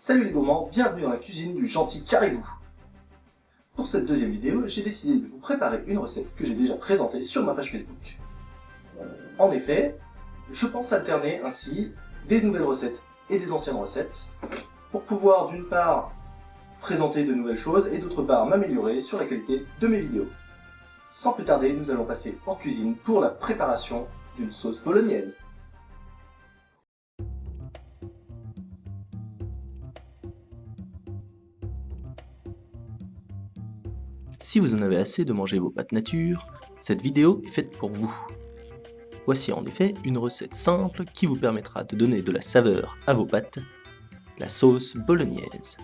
Salut les gourmands, bienvenue dans la cuisine du gentil caribou. Pour cette deuxième vidéo, j'ai décidé de vous préparer une recette que j'ai déjà présentée sur ma page Facebook. En effet, je pense alterner ainsi des nouvelles recettes et des anciennes recettes pour pouvoir d'une part présenter de nouvelles choses et d'autre part m'améliorer sur la qualité de mes vidéos. Sans plus tarder, nous allons passer en cuisine pour la préparation d'une sauce bolognaise. Si vous en avez assez de manger vos pâtes nature, cette vidéo est faite pour vous. Voici en effet une recette simple qui vous permettra de donner de la saveur à vos pâtes, la sauce bolognaise.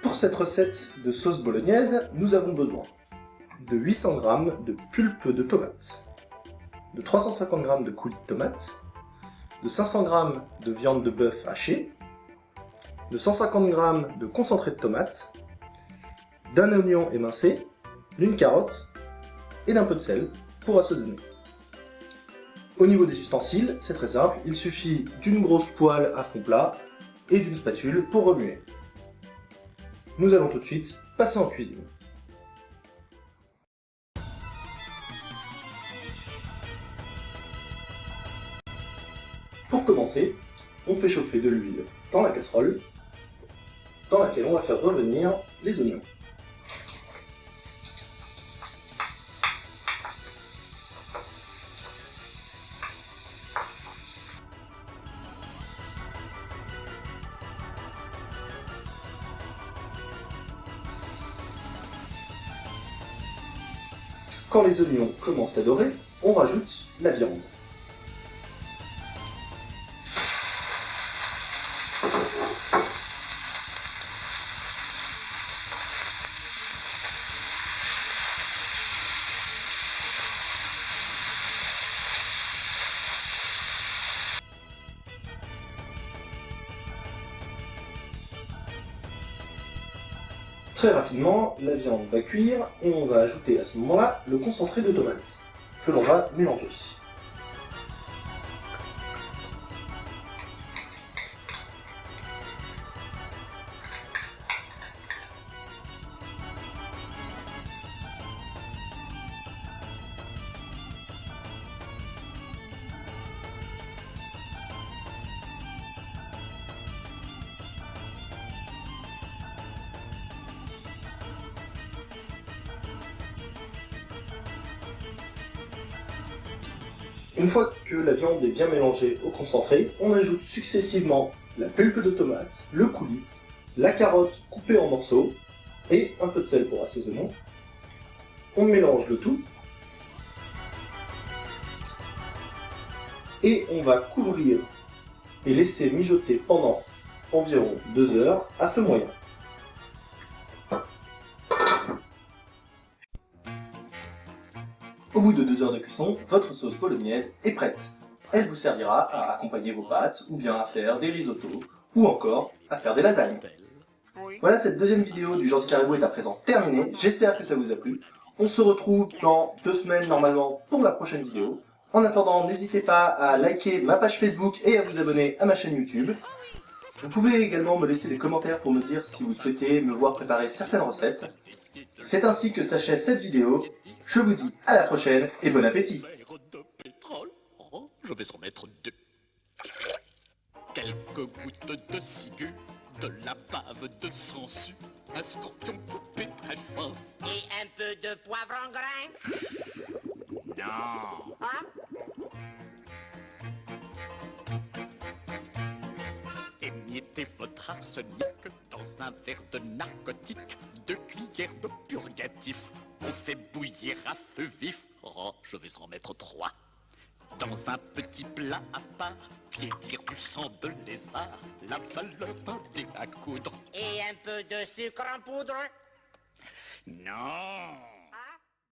Pour cette recette de sauce bolognaise, nous avons besoin de 800 g de pulpe de tomate, de 350 g de coulis de tomate, de 500 g de viande de bœuf hachée, de 150 g de concentré de tomate, d'un oignon émincé, d'une carotte et d'un peu de sel pour assaisonner. Au niveau des ustensiles, c'est très simple, il suffit d'une grosse poêle à fond plat et d'une spatule pour remuer. Nous allons tout de suite passer en cuisine. Pour commencer, on fait chauffer de l'huile dans la casserole, dans laquelle on va faire revenir les oignons. Quand les oignons commencent à dorer, on rajoute la viande. Très rapidement, la viande va cuire et on va ajouter à ce moment-là le concentré de tomate que l'on va mélanger. Une fois que la viande est bien mélangée au concentré, on ajoute successivement la pulpe de tomate, le coulis, la carotte coupée en morceaux et un peu de sel pour assaisonner. On mélange le tout et on va couvrir et laisser mijoter pendant environ 2 heures à feu moyen. Au bout de 2 heures de cuisson, votre sauce bolognaise est prête. Elle vous servira à accompagner vos pâtes, ou bien à faire des risottos, ou encore à faire des lasagnes. Voilà, cette deuxième vidéo du gentil caribou est à présent terminée. J'espère que ça vous a plu. On se retrouve dans 2 semaines normalement pour la prochaine vidéo. En attendant, n'hésitez pas à liker ma page Facebook et à vous abonner à ma chaîne YouTube. Vous pouvez également me laisser des commentaires pour me dire si vous souhaitez me voir préparer certaines recettes. C'est ainsi que s'achève cette vidéo. Je vous dis à la prochaine et bon appétit. Je vais en mettre 2. Quelques gouttes de ciguë, de la bave de sangsue, un scorpion coupé très fin. Et un peu de poivre en grains? Non. Hein? Émiettez votre arsenic dans un verre de narcotique, 2 cuillères de purgatif. On fait bouillir à feu vif. Oh, je vais en mettre 3. Dans un petit plat à part, piétir du sang de lézard, la valeur d'un dé à coudre. Et un peu de sucre en poudre? Non.